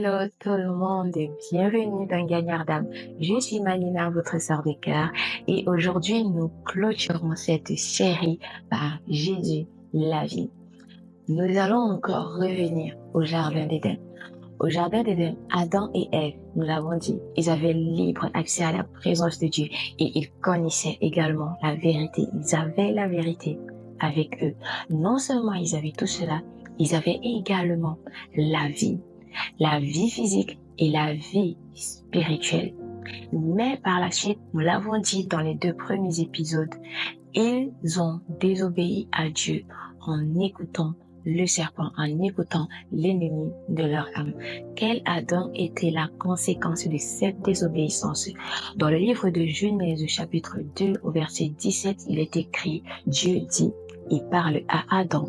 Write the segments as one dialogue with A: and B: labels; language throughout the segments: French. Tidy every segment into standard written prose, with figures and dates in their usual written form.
A: Hello tout le monde, bienvenue dans Gagnard d'âme. Je suis Manina, votre sœur de cœur, et aujourd'hui nous clôturons cette série par Jésus, la vie. Nous allons encore revenir au Jardin d'Éden. Au Jardin d'Éden, Adam et Ève, nous l'avons dit, ils avaient libre accès à la présence de Dieu et ils connaissaient également la vérité. Ils avaient la vérité avec eux. Non seulement ils avaient tout cela, ils avaient également la vie physique et la vie spirituelle. Mais par la suite, nous l'avons dit dans les 2 premiers épisodes, ils ont désobéi à Dieu en écoutant le serpent, en écoutant l'ennemi de leur âme. Quelle a donc été la conséquence de cette désobéissance? Dans le livre de Genèse chapitre 2 au verset 17, il est écrit, Dieu dit, il parle à Adam,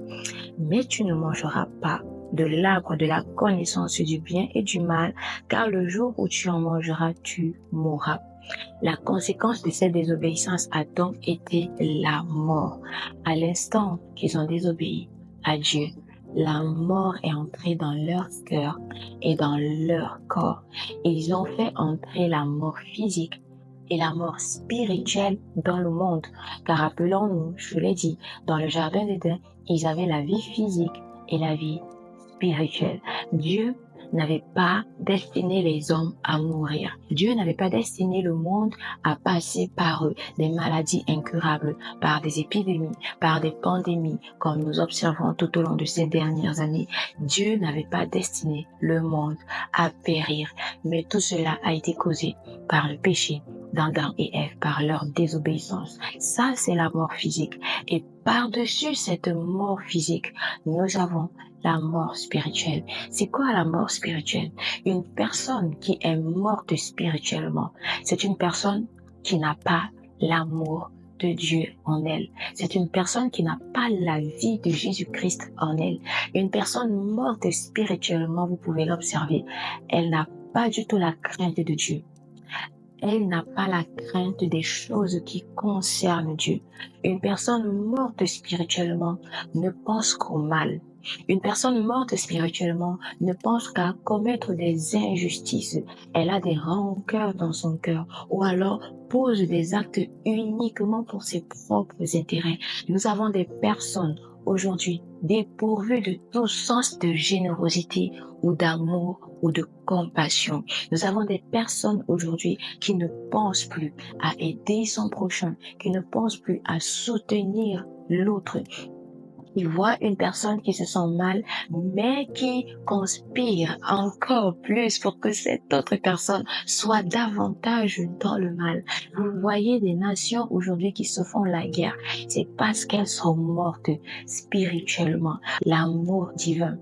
A: mais tu ne mangeras pas de l'arbre de la connaissance du bien et du mal, car le jour où tu en mangeras, tu mourras. La conséquence de cette désobéissance a donc été la mort. À l'instant qu'ils ont désobéi à Dieu, la mort est entrée dans leur cœur et dans leur corps. Ils ont fait entrer la mort physique et la mort spirituelle dans le monde. Car rappelons-nous, je l'ai dit, dans le Jardin d'Éden, ils avaient la vie physique et la vie spirituelle. Dieu n'avait pas destiné les hommes à mourir. Dieu n'avait pas destiné le monde à passer par des maladies incurables, par des épidémies, par des pandémies, comme nous observons tout au long de ces dernières années. Dieu n'avait pas destiné le monde à périr, mais tout cela a été causé par le péché d'Adam et Ève, par leur désobéissance. Ça, c'est la mort physique. Et par-dessus cette mort physique, nous avons la mort spirituelle. C'est quoi la mort spirituelle? Une personne qui est morte spirituellement, c'est une personne qui n'a pas l'amour de Dieu en elle. C'est une personne qui n'a pas la vie de Jésus-Christ en elle. Une personne morte spirituellement, vous pouvez l'observer, elle n'a pas du tout la crainte de Dieu. Elle n'a pas la crainte des choses qui concernent Dieu. Une personne morte spirituellement ne pense qu'au mal. Une personne morte spirituellement ne pense qu'à commettre des injustices. Elle a des rancœurs dans son cœur ou alors pose des actes uniquement pour ses propres intérêts. Nous avons des personnes aujourd'hui dépourvues de tout sens de générosité ou d'amour ou de compassion. Nous avons des personnes aujourd'hui qui ne pensent plus à aider son prochain, qui ne pensent plus à soutenir l'autre. Il voit une personne qui se sent mal, mais qui conspire encore plus pour que cette autre personne soit davantage dans le mal. Vous voyez des nations aujourd'hui qui se font la guerre. C'est parce qu'elles sont mortes spirituellement. L'amour divin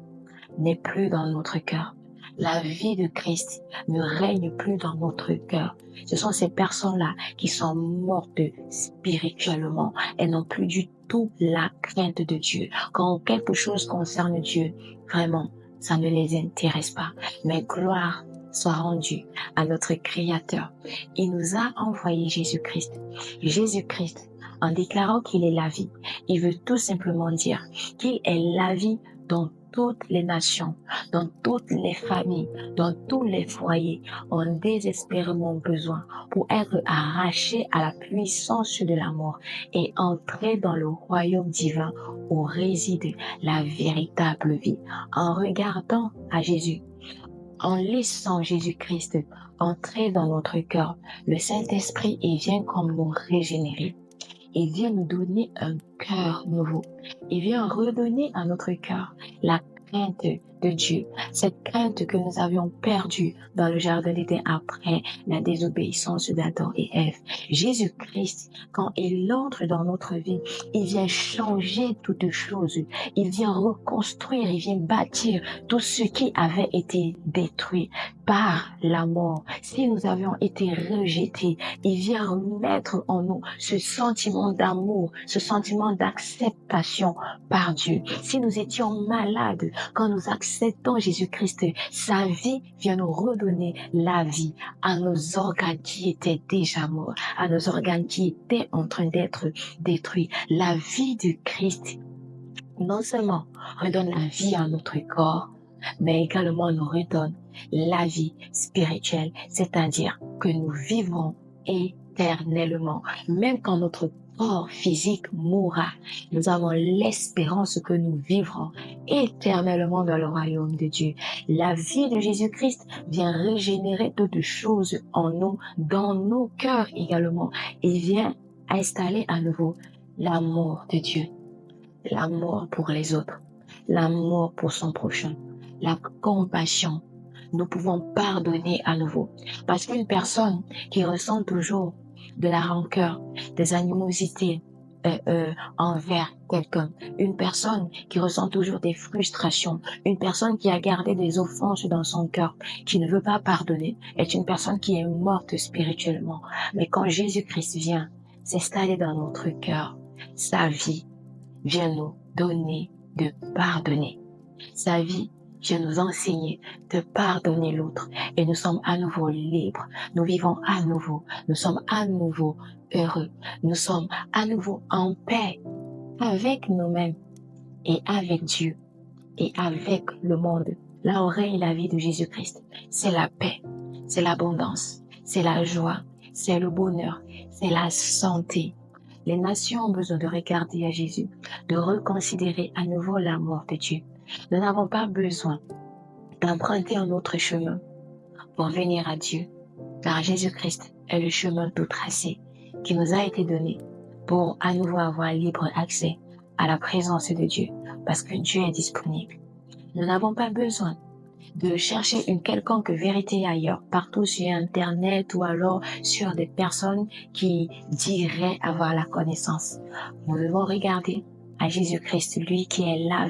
A: n'est plus dans notre cœur. La vie de Christ ne règne plus dans notre cœur. Ce sont ces personnes-là qui sont mortes spirituellement. Elles n'ont plus du tout la crainte de Dieu. Quand quelque chose concerne Dieu, vraiment, ça ne les intéresse pas. Mais gloire soit rendue à notre Créateur. Il nous a envoyé Jésus-Christ. Jésus-Christ, en déclarant qu'il est la vie, il veut tout simplement dire qu'il est la vie dans toutes les nations, dans toutes les familles, dans tous les foyers, ont désespérément besoin pour être arrachés à la puissance de la mort et entrer dans le royaume divin où réside la véritable vie. En regardant à Jésus, en laissant Jésus-Christ entrer dans notre cœur, le Saint-Esprit vient comme nous régénérer. Il vient nous donner un cœur nouveau. Il vient redonner à notre cœur la crainte de Dieu, cette crainte que nous avions perdue dans le Jardin d'Éden après la désobéissance d'Adam et Ève. Jésus-Christ, quand il entre dans notre vie, il vient changer toutes choses. Il vient reconstruire, il vient bâtir tout ce qui avait été détruit par la mort. Si nous avions été rejetés, il vient remettre en nous ce sentiment d'amour, ce sentiment d'acceptation par Dieu. Si nous étions malades, quand nous acceptons Jésus-Christ, sa vie vient nous redonner la vie à nos organes qui étaient déjà morts, à nos organes qui étaient en train d'être détruits. La vie de Christ, non seulement redonne la vie à notre corps, mais également nous redonne la vie spirituelle, c'est-à-dire que nous vivrons éternellement. Même quand notre corps physique mourra, nous avons l'espérance que nous vivrons éternellement dans le royaume de Dieu. La vie de Jésus-Christ vient régénérer toutes choses en nous, dans nos cœurs également. Il vient installer à nouveau l'amour de Dieu, l'amour pour les autres, l'amour pour son prochain, la compassion. Nous pouvons pardonner à nouveau. Parce qu'une personne qui ressent toujours de la rancœur, des animosités envers quelqu'un, une personne qui ressent toujours des frustrations, une personne qui a gardé des offenses dans son cœur, qui ne veut pas pardonner, est une personne qui est morte spirituellement. Mais quand Jésus-Christ vient s'installer dans notre cœur, sa vie vient nous donner de pardonner. Sa vie vient nous enseigner de pardonner l'autre et nous sommes à nouveau libres. Nous vivons à nouveau. Nous sommes à nouveau heureux. Nous sommes à nouveau en paix avec nous-mêmes et avec Dieu et avec le monde. Là où règne la vie de Jésus-Christ, c'est la paix, c'est l'abondance, c'est la joie, c'est le bonheur, c'est la santé. Les nations ont besoin de regarder à Jésus, de reconsidérer à nouveau l'amour de Dieu. Nous n'avons pas besoin d'emprunter un autre chemin pour venir à Dieu, car Jésus-Christ est le chemin tout tracé qui nous a été donné pour à nouveau avoir libre accès à la présence de Dieu, parce que Dieu est disponible. Nous n'avons pas besoin de chercher une quelconque vérité ailleurs, partout sur Internet ou alors sur des personnes qui diraient avoir la connaissance. Nous devons regarder à Jésus-Christ, lui qui est la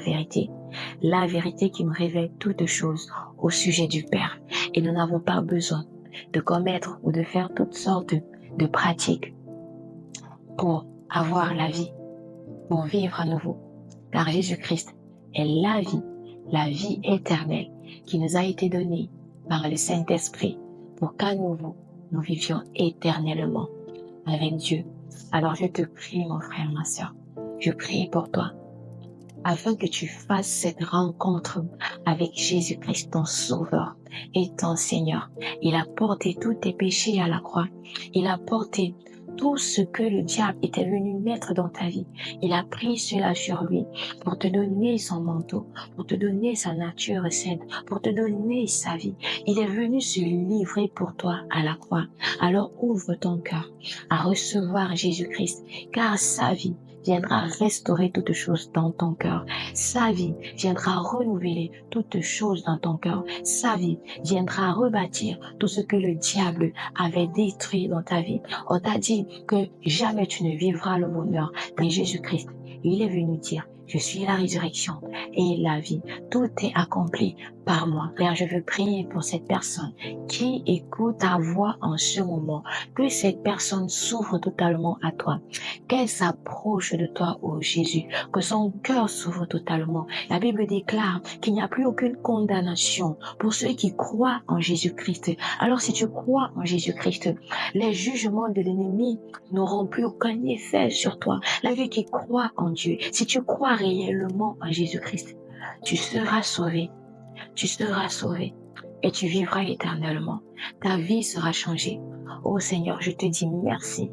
A: vérité qui nous révèle toutes choses au sujet du Père. Et nous n'avons pas besoin de commettre ou de faire toutes sortes de pratiques pour avoir la vie, pour vivre à nouveau. Car Jésus-Christ est la vie éternelle qui nous a été donnée par le Saint-Esprit pour qu'à nouveau nous vivions éternellement avec Dieu. Alors je te prie, mon frère, ma soeur, je prie pour toi, afin que tu fasses cette rencontre avec Jésus-Christ, ton Sauveur et ton Seigneur. Il a porté tous tes péchés à la croix. Il a porté tout ce que le diable était venu mettre dans ta vie. Il a pris cela sur lui pour te donner son manteau, pour te donner sa nature sainte, pour te donner sa vie. Il est venu se livrer pour toi à la croix. Alors ouvre ton cœur à recevoir Jésus-Christ, car sa vie viendra restaurer toutes choses dans ton cœur. Sa vie viendra renouveler toutes choses dans ton cœur. Sa vie viendra rebâtir tout ce que le diable avait détruit dans ta vie. On t'a dit que jamais tu ne vivras le bonheur, mais Jésus-Christ, il est venu dire: je suis la résurrection et la vie. Tout est accompli par moi. Père, je veux prier pour cette personne qui écoute ta voix en ce moment. Que cette personne s'ouvre totalement à toi. Qu'elle s'approche de toi, ô Jésus. Que son cœur s'ouvre totalement. La Bible déclare qu'il n'y a plus aucune condamnation pour ceux qui croient en Jésus-Christ. Alors si tu crois en Jésus-Christ, les jugements de l'ennemi n'auront plus aucun effet sur toi. La vie qui croit en Dieu, si tu crois réellement en Jésus-Christ, tu seras sauvé. Tu seras sauvé et tu vivras éternellement. Ta vie sera changée. Oh Seigneur, je te dis merci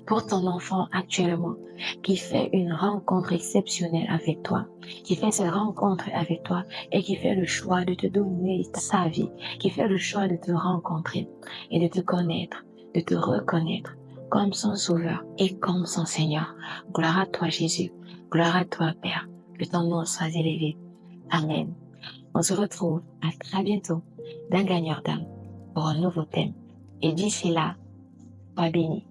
A: pour ton enfant actuellement qui fait une rencontre exceptionnelle avec toi, qui fait cette rencontre avec toi et qui fait le choix de te donner sa vie, qui fait le choix de te rencontrer et de te connaître, de te reconnaître comme son Sauveur et comme son Seigneur. Gloire à toi Jésus, gloire à toi Père, que ton nom soit élevé. Amen. On se retrouve à très bientôt dans Gagneur d'âme pour un nouveau thème. Et d'ici là, sois béni.